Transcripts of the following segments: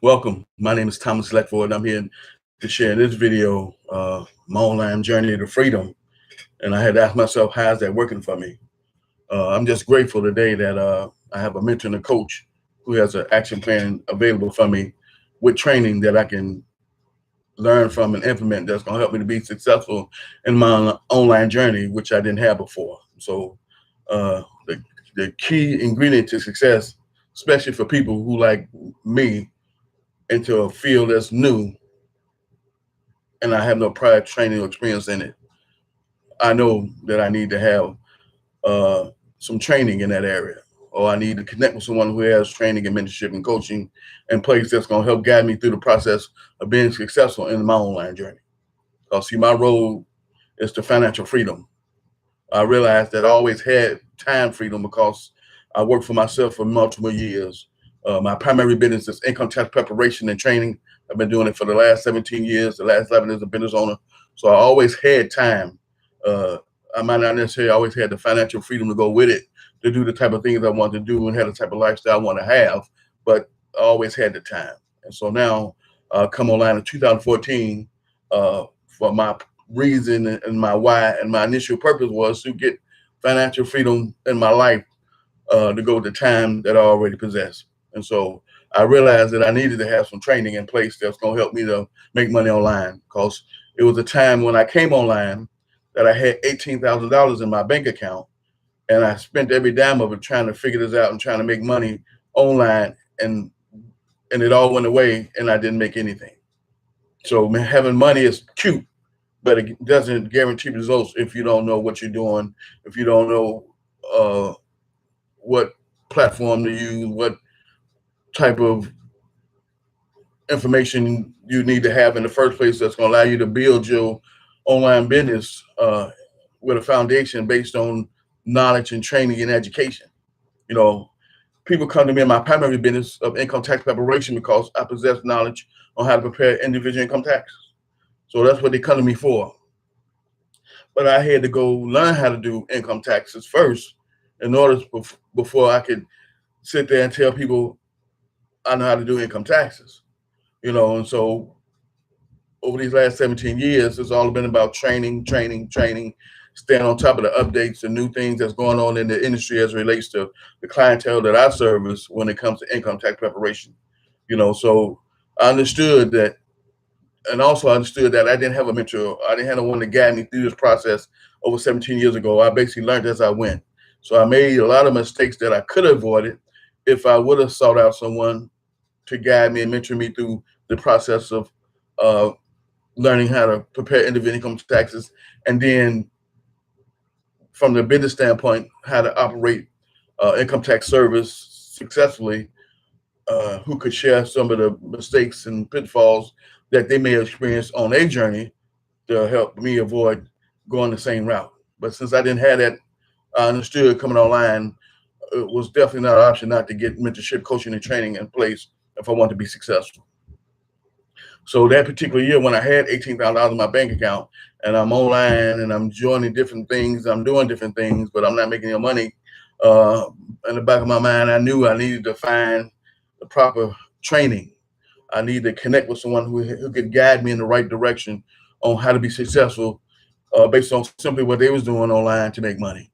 Welcome. My name is Thomas Ledford. I'm here to share in this video my online journey to freedom. And I had to ask myself, how is that working for me? I'm just grateful today that I have a mentor and a coach who has an action plan available for me with training that I can learn from and implement that's going to help me to be successful in my online journey, which I didn't have before. So the key ingredient to success, especially for people who like me, into a field that's new and I have no prior training or experience in it, I know that I need to have some training in that area, or I need to connect with someone who has training and mentorship and coaching in place that's going to help guide me through the process of being successful in my online journey. Because see, my role is to financial freedom. I realized that I always had time freedom because I worked for myself for multiple years. My primary business is income tax preparation and training. I've been doing it for the last 17 years, the last 11 as a business owner. So I always had time. Uh, I might not necessarily always had the financial freedom to go with it to do the type of things I want to do and have the type of lifestyle I want to have, but I always had the time. And so now, come online in 2014, for my reason and my why and my initial purpose was to get financial freedom in my life, to go with the time that I already possess. And so I realized that I needed to have some training in place that's going to help me to make money online, because it was a time when I came online that I had $18,000 in my bank account, and I spent every dime of it trying to figure this out and trying to make money online, and it all went away and I didn't make anything. So man, having money is cute, but it doesn't guarantee results if you don't know what you're doing, if you don't know uh, what platform to use, what type of information you need to have in the first place that's going to allow you to build your online business with a foundation based on knowledge and training and education. You know, people come to me in my primary business of income tax preparation because I possess knowledge on how to prepare individual income taxes. So that's what they come to me for. But I had to go learn how to do income taxes first in order to, before I could sit there and tell people I know how to do income taxes. And so over these last 17 years, it's all been about training, staying on top of the updates and new things that's going on in the industry as it relates to the clientele that I service when it comes to income tax preparation. So I understood that, and also understood that I didn't have a mentor. I didn't have no one to guide me through this process over 17 years ago. I basically learned as I went. So I made a lot of mistakes that I could have avoided if I would have sought out someone to guide me and mentor me through the process of uh, learning how to prepare individual income taxes, and then from the business standpoint, how to operate income tax service successfully, who could share some of the mistakes and pitfalls that they may have experienced on their journey to help me avoid going the same route. But since I didn't have that, I understood coming online, it was definitely not an option not to get mentorship, coaching, and training in place if I want to be successful. So that particular year, when I had $18,000 in my bank account, and I'm online and I'm joining different things, I'm doing different things, but I'm not making any money. Uh, in the back of my mind, I knew I needed to find the proper training. I needed to connect with someone who could guide me in the right direction on how to be successful, based on simply what they was doing online to make money.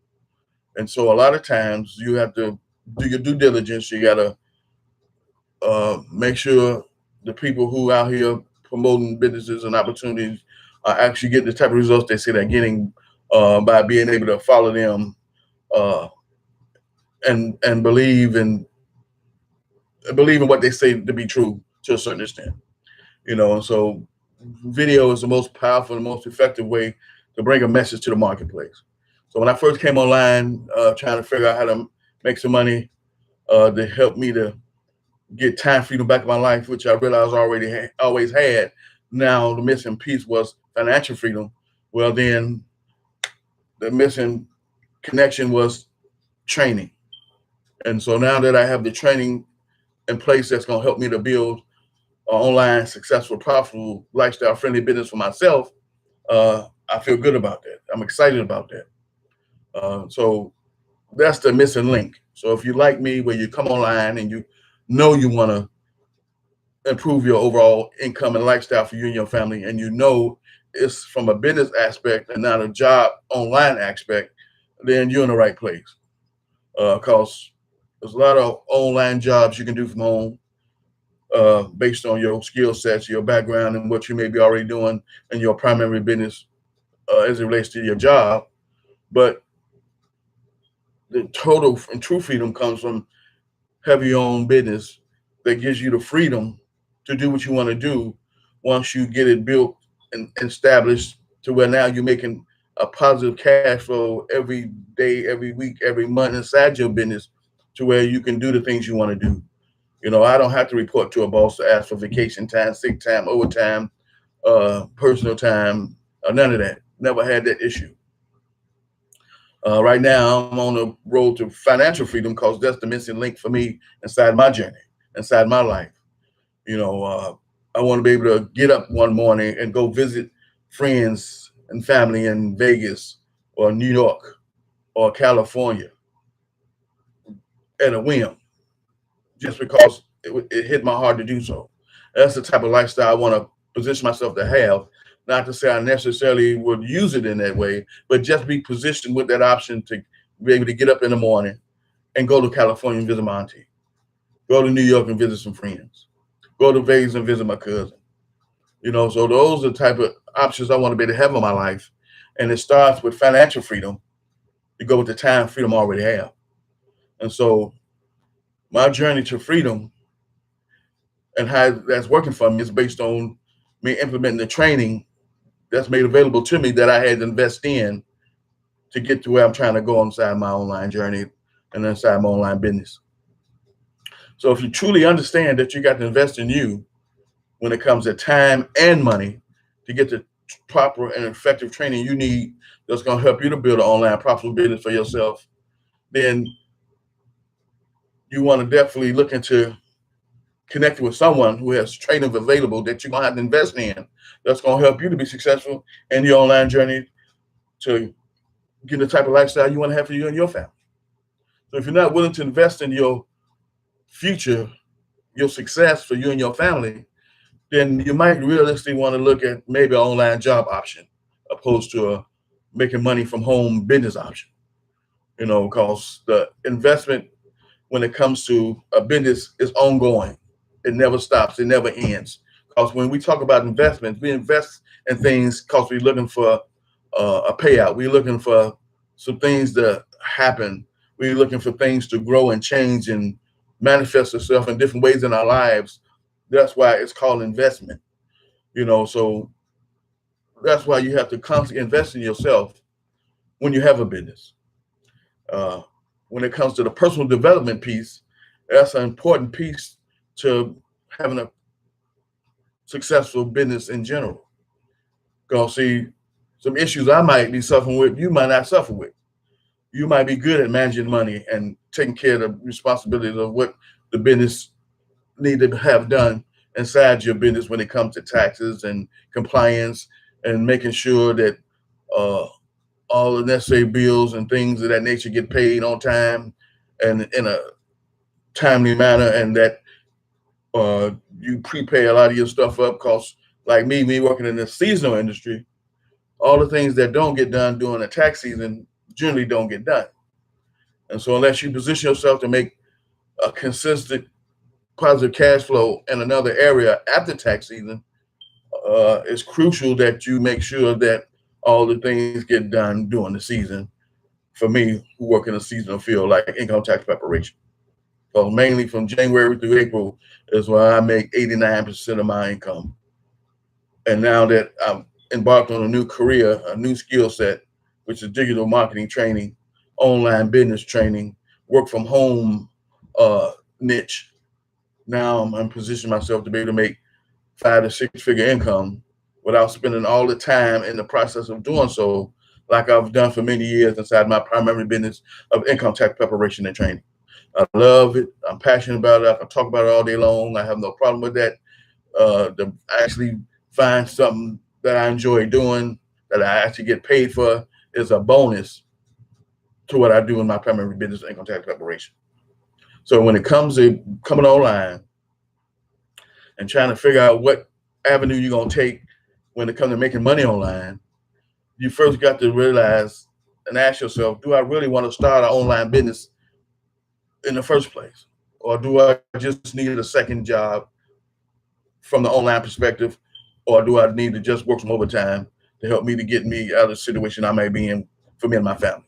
And so a lot of times you have to do your due diligence. You got to make sure the people who out here promoting businesses and opportunities are actually getting the type of results they say they're getting, by being able to follow them, uh, and believe in what they say to be true to a certain extent. And so video is the most powerful and most effective way to bring a message to the marketplace. So when I first came online, trying to figure out how to make some money, to help me to get time freedom back in my life, which I realized I always had. Now the missing piece was financial freedom. Well, then the missing connection was training. And so now that I have the training in place that's going to help me to build an online, successful, profitable, lifestyle friendly business for myself, I feel good about that. I'm excited about that. So that's the missing link. So if you like me, where you come online and you know you want to improve your overall income and lifestyle for you and your family, and you know it's from a business aspect and not a job online aspect, then you're in the right place. Because there's a lot of online jobs you can do from home based on your skill sets, your background, and what you may be already doing in your primary business as it relates to your job. But the total and true freedom comes from having your own business that gives you the freedom to do what you want to do once you get it built and established to where now you're making a positive cash flow every day, every week, every month inside your business to where you can do the things you want to do. You know, I don't have to report to a boss to ask for vacation time, sick time, overtime, personal time, none of that. Never had that issue. Right now, I'm on the road to financial freedom because that's the missing link for me inside my journey, inside my life. You know, I want to be able to get up one morning and go visit friends and family in Vegas or New York or California at a whim, just because it hit my heart to do so. That's the type of lifestyle I want to position myself to have. Not to say I necessarily would use it in that way, but just be positioned with that option to be able to get up in the morning and go to California and visit my auntie, go to New York and visit some friends, go to Vegas and visit my cousin. You know, so those are the type of options I want to be able to have in my life. And it starts with financial freedom to go with the time freedom I already have. And so my journey to freedom and how that's working for me is based on me implementing the training that's made available to me that I had to invest in to get to where I'm trying to go inside my online journey and inside my online business. So if you truly understand that you got to invest in you when it comes to time and money to get the proper and effective training you need that's going to help you to build an online profitable business for yourself, then you want to definitely look into connecting with someone who has training available that you're going to have to invest in that's going to help you to be successful in your online journey to get the type of lifestyle you want to have for you and your family. So if you're not willing to invest in your future, your success for you and your family, then you might realistically want to look at maybe an online job option opposed to a making money from home business option. You know, because the investment when it comes to a business is ongoing. It never stops. It never ends. Because when we talk about investments, we invest in things because we're looking for a payout. We're looking for some things to happen. We're looking for things to grow and change and manifest itself in different ways in our lives. That's why it's called investment. You know, so that's why you have to constantly invest in yourself when you have a business. Uh, when it comes to the personal development piece, that's an important piece to having a successful business in general. Because see, some issues I might be suffering with, you might not suffer with. You might be good at managing money and taking care of the responsibilities of what the business need to have done inside your business when it comes to taxes and compliance and making sure that uh, all the necessary bills and things of that nature get paid on time and in a timely manner, and that you prepay a lot of your stuff up. Because, like me working in the seasonal industry, all the things that don't get done during the tax season generally don't get done. And so, unless you position yourself to make a consistent positive cash flow in another area after tax season, it's crucial that you make sure that all the things get done during the season. For me, who work in a seasonal field like income tax preparation, so mainly from January through April is where I make 89% of my income. And now that I'm embarked on a new career, a new skill set, which is digital marketing training, online business training, work from home niche. Now I'm positioning myself to be able to make 5 to 6 figure income without spending all the time in the process of doing so, like I've done for many years inside my primary business of income tax preparation and training. I love it. I'm passionate about it. I can talk about it all day long. I have no problem with that. To actually find something that I enjoy doing, that I actually get paid for, is a bonus to what I do in my primary business, income tax preparation. So when it comes to coming online and trying to figure out what avenue you're gonna take when it comes to making money online, you first got to realize and ask yourself, do I really want to start an online business in the first place? Or do I just need a second job from the online perspective? Or do I need to just work some overtime to help me to get me out of the situation I may be in for me and my family?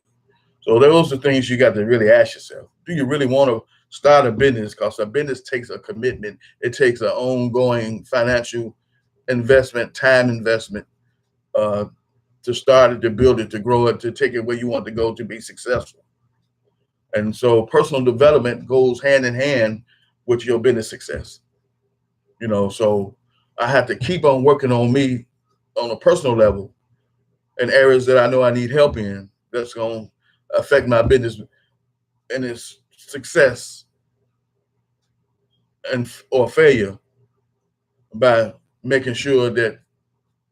So those are things you got to really ask yourself. Do you really want to start a business? Because a business takes a commitment. It takes an ongoing financial investment, time investment, uh, to start it, to build it, to grow it, to take it where you want to go to be successful. And so personal development goes hand in hand with your business success. So I have to keep on working on me on a personal level in areas that I know I need help in that's going to affect my business and its success and or failure by making sure that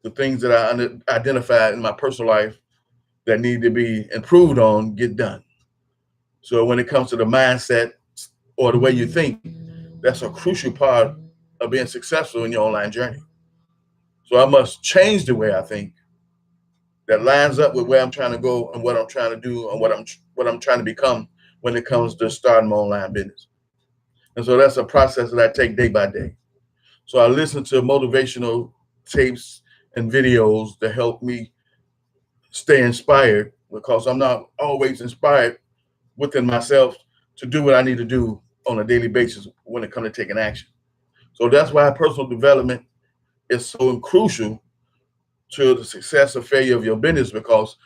the things that I identified in my personal life that need to be improved on get done. So when it comes to the mindset or the way you think, that's a crucial part of being successful in your online journey. So I must change the way I think that lines up with where I'm trying to go and what I'm trying to do and what I'm trying to become when it comes to starting my online business. And so that's a process that I take day by day. So I listen to motivational tapes and videos to help me stay inspired because I'm not always inspired within myself to do what I need to do on a daily basis when it comes to taking action. So that's why personal development is so crucial to the success or failure of your business because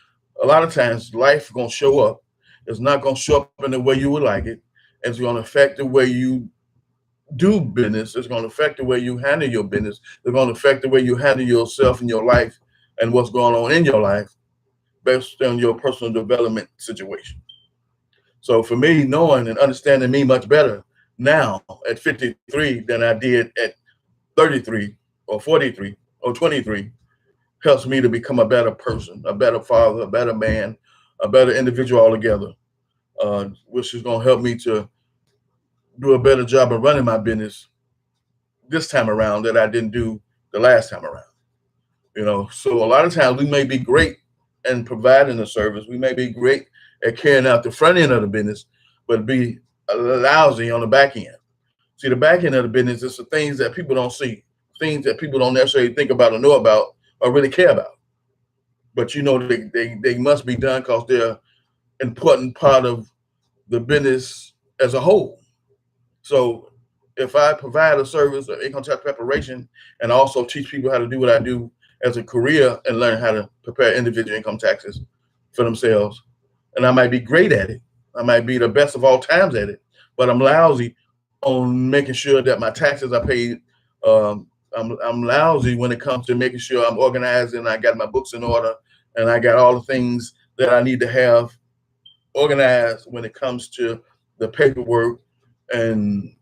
a lot of times life is going to show up. It's not going to show up in the way you would like it. It's going to affect the way you do business. It's going to affect the way you handle your business. It's going to affect the way you handle yourself and your life and what's going on in your life based on your personal development situation. So for me, knowing and understanding me much better now at 53 than I did at 33 or 43 or 23 helps me to become a better person, a better father, a better man, a better individual altogether, which is going to help me to do a better job of running my business this time around that I didn't do the last time around. So a lot of times we may be great in providing the service. We may be great at carrying out the front end of the business, but be lousy on the back end. See, the back end of the business is the things that people don't see, things that people don't necessarily think about or know about or really care about. But they must be done because they're an important part of the business as a whole. So if I provide a service of income tax preparation and also teach people how to do what I do as a career and learn how to prepare individual income taxes for themselves, and I might be great at it, I might be the best of all times at it, but I'm lousy on making sure that my taxes are paid. I'm lousy when it comes to making sure I'm organized and I got my books in order and I got all the things that I need to have organized when it comes to the paperwork and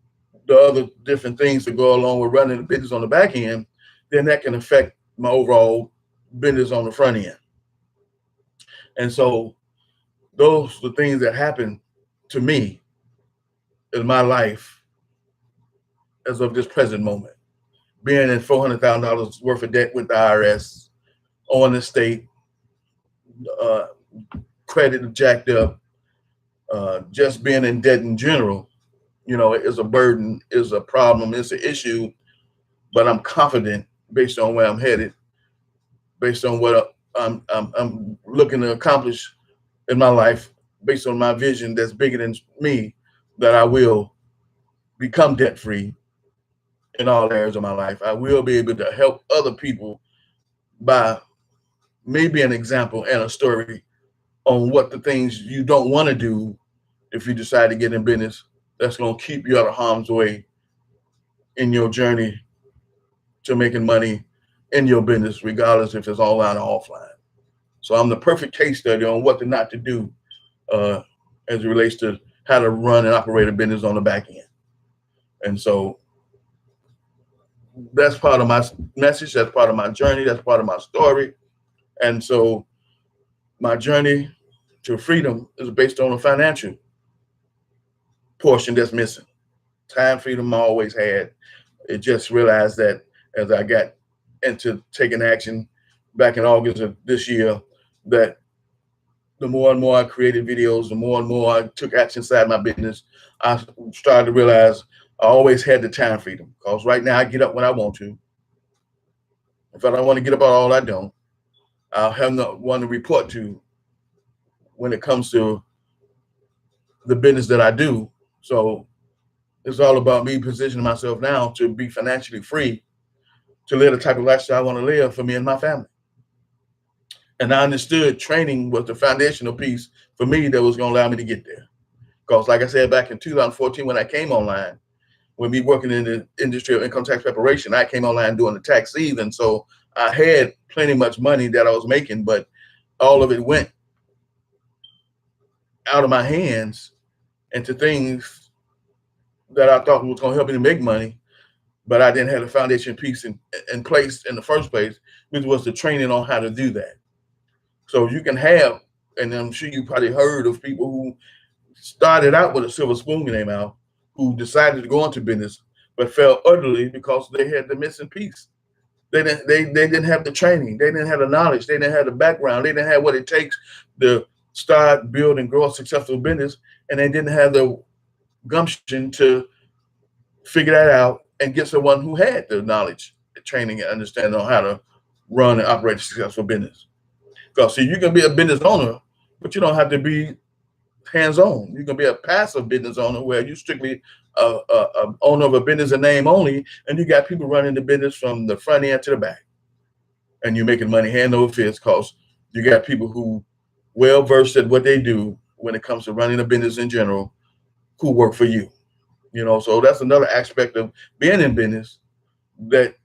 the other different things that go along with running the business on the back end, then that can affect my overall business on the front end. And so those are the things that happen to me in my life as of this present moment. Being in $400,000 worth of debt with the IRS, on the state, uh, credit jacked up, just being in debt in general, is a burden, is a problem, is an issue. But I'm confident based on where I'm headed, based on what I'm looking to accomplish in my life, based on my vision that's bigger than me, that I will become debt free in all areas of my life. I will be able to help other people by maybe an example and a story on what the things you don't want to do if you decide to get in business that's going to keep you out of harm's way in your journey to making money in your business, regardless if it's online or offline. So I'm the perfect case study on what to not to do uh, as it relates to how to run and operate a business on the back end. And so that's part of my message. That's part of my journey. That's part of my story. And so my journey to freedom is based on a financial portion that's missing. Time freedom I always had. It just realized that as I got into taking action back in August of this year, that the more and more I created videos, the more and more I took action inside my business, I started to realize I always had the time freedom. Because right now I get up when I want to. If I don't want to get up at all, I don't. I'll have no one to report to when it comes to the business that I do. So it's all about me positioning myself now to be financially free to live the type of lifestyle I want to live for me and my family. And I understood training was the foundational piece for me that was going to allow me to get there. Because, like I said, back in 2014, when I came online, when we working in the industry of income tax preparation, I came online doing the tax season. So I had plenty much money that I was making, but all of it went out of my hands into things that I thought was going to help me to make money, but I didn't have the foundation piece in place in the first place, which was the training on how to do that. So you can have, and I'm sure you probably heard of people who started out with a silver spoon in their mouth, who decided to go into business, but fell utterly because they had the missing piece. They didn't have the training, they didn't have the knowledge, they didn't have the background, they didn't have what it takes to start, build, and grow a successful business, and they didn't have the gumption to figure that out and get someone who had the knowledge, the training, and understanding on how to run and operate a successful business. Because see, you can be a business owner, but you don't have to be hands-on. You can be a passive business owner where you strictly a owner of a business in name only, and you got people running the business from the front end to the back, and you're making money hand over fist because you got people who well versed at what they do when it comes to running a business in general, who work for you. You know, so that's another aspect of being in business that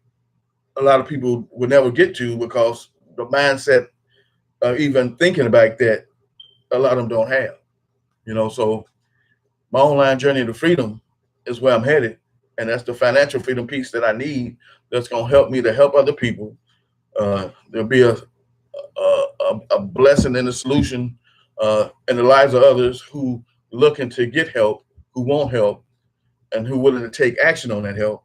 a lot of people would never get to because the mindset even thinking about that, a lot of them don't have. You know, so my online journey to freedom is where I'm headed, and that's the financial freedom piece that I need. That's going to help me to help other people. There'll be a blessing and a solution in the lives of others who looking to get help, who want help, and who willing to take action on that help.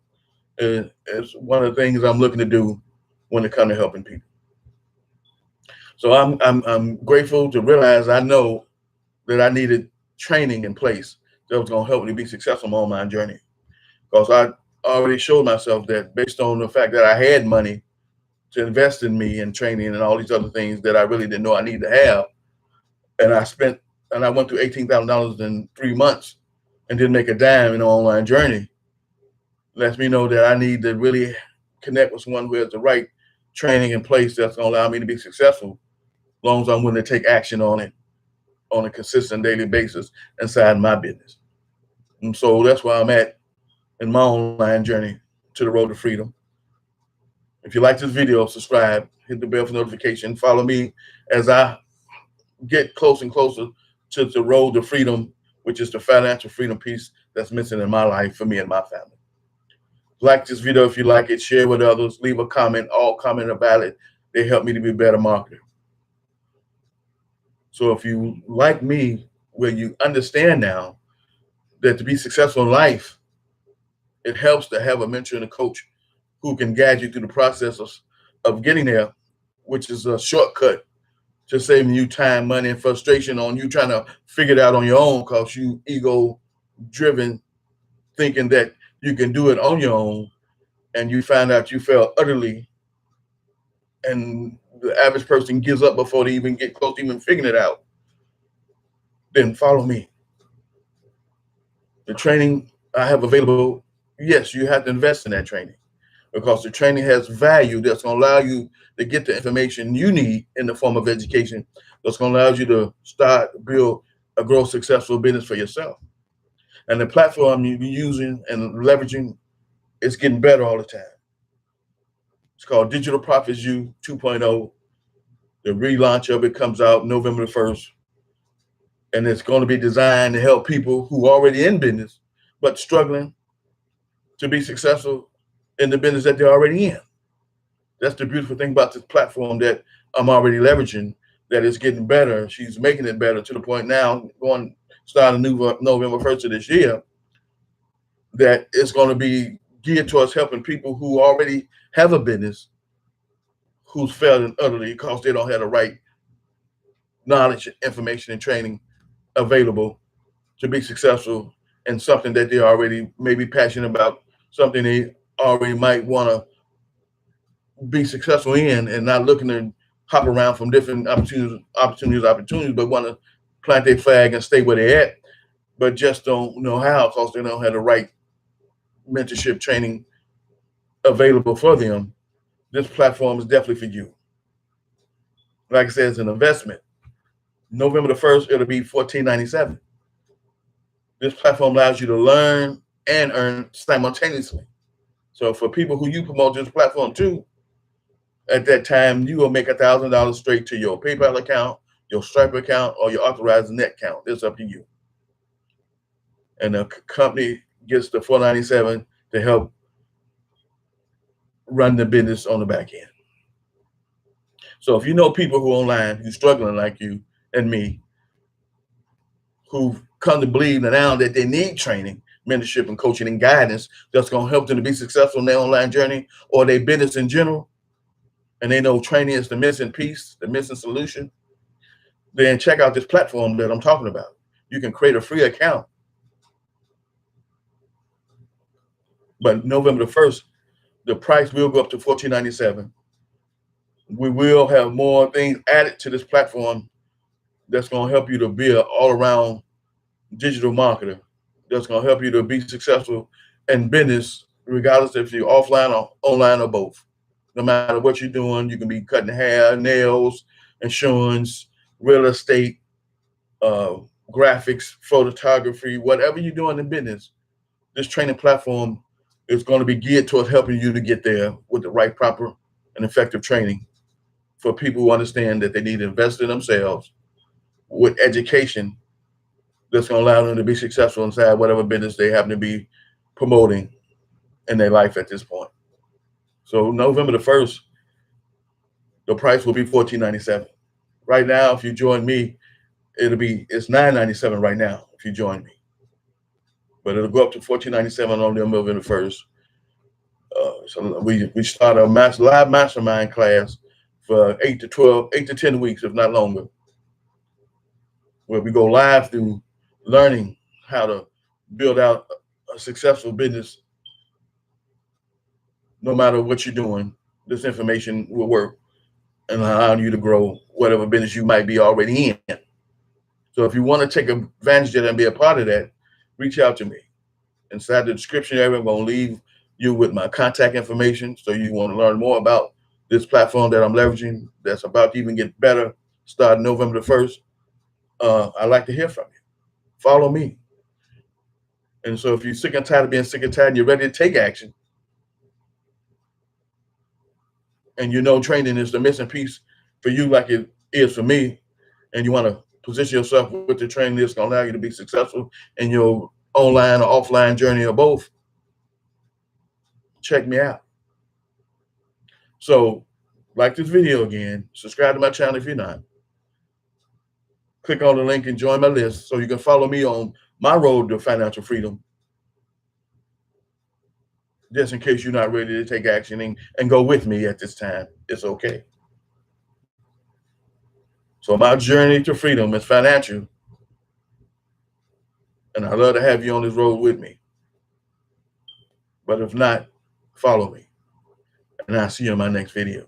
Is one of the things I'm looking to do when it comes to helping people. So I'm grateful to realize I know that I needed training in place that was going to help me be successful on my online journey. Because I already showed myself that based on the fact that I had money to invest in me and training and all these other things that I really didn't know I needed to have, and I went through $18,000 in 3 months and didn't make a dime in an online journey, lets me know that I need to really connect with someone who has the right training in place that's going to allow me to be successful, as long as I'm willing to take action on it on a consistent daily basis inside my business. And so that's where I'm at in my online journey to the road to freedom. If you like this video, subscribe, hit the bell for notification, follow me as I get closer and closer to the road to freedom, which is the financial freedom piece that's missing in my life for me and my family. Like this video if you like it, share with others, leave a comment. All comments are valid. They help me to be a better marketer. So if you like me, where you understand now that to be successful in life, it helps to have a mentor and a coach who can guide you through the process of getting there, which is a shortcut to saving you time, money, and frustration on you trying to figure it out on your own because you ego driven, thinking that you can do it on your own, and you find out you fail utterly, and the average person gives up before they even get close to even figuring it out. Then follow me. The training I have available, yes, you have to invest in that training because the training has value that's going to allow you to get the information you need in the form of education that's going to allow you to start, build a grow successful business for yourself. And the platform you're using and leveraging is getting better all the time. It's called Digital Profits U 2.0. The relaunch of it comes out November the 1st. And it's going to be designed to help people who are already in business, but struggling to be successful in the business that they're already in. That's the beautiful thing about this platform that I'm already leveraging, that it's getting better. She's making it better to the point now, going starting November 1st of this year, that is going to be geared towards helping people who already have a business who's failing utterly because they don't have the right knowledge, information, and training available to be successful in something that they already may be passionate about, something they already might want to be successful in, and not looking to hop around from different opportunities, but want to plant their flag and stay where they're at, but just don't know how because they don't have the right mentorship training available for them. This platform is definitely for you. Like I said, it's an investment. November the 1st, it'll be $14.97. This platform allows you to learn and earn simultaneously. So for people who you promote this platform to, at that time, you will make $1,000 straight to your PayPal account, your Stripe account, or your authorized net account. It's up to you. And the company gets the $4.97 to help run the business on the back end. So if you know people who are online who's struggling like you and me, who've come to believe now that they need training, mentorship, and coaching and guidance that's going to help them to be successful in their online journey or their business in general, and they know training is the missing piece, the missing solution, then check out this platform that I'm talking about. You can create a free account. But November the 1st, the price will go up to $14.97. We will have more things added to this platform that's going to help you to be an all-around digital marketer that's going to help you to be successful in business, regardless if you're offline or online or both. No matter what you're doing, you can be cutting hair, nails, insurance, real estate, graphics, photography, whatever you're doing in business. This training platform is going to be geared towards helping you to get there with the right, proper, and effective training for people who understand that they need to invest in themselves with education that's going to allow them to be successful inside whatever business they happen to be promoting in their life at this point. So November the 1st, the price will be $14.97. Right now, if you join me, it's $9.97 right now if you join me. But it'll go up to $14.97 on November the 1st. So we start a live mastermind class for 8 to 10 weeks, if not longer, where we go live through learning how to build out a successful business. No matter what you're doing, this information will work and allow you to grow whatever business you might be already in. So if you want to take advantage of that and be a part of that, reach out to me. Inside the description area, I'm going to leave you with my contact information. So you want to learn more about this platform that I'm leveraging that's about to even get better starting November the 1st. I'd like to hear from you. Follow me. And so if you're sick and tired of being sick and tired and you're ready to take action, and you know training is the missing piece for you like it is for me, and you want to position yourself with the training that's going to allow you to be successful in your online or offline journey or both, check me out. So like this video again, subscribe to my channel if you're not. Click on the link and join my list so you can follow me on my road to financial freedom, just in case you're not ready to take action and go with me at this time. It's okay. So my journey to freedom is financial, and I'd love to have you on this road with me. But if not, follow me, and I'll see you in my next video.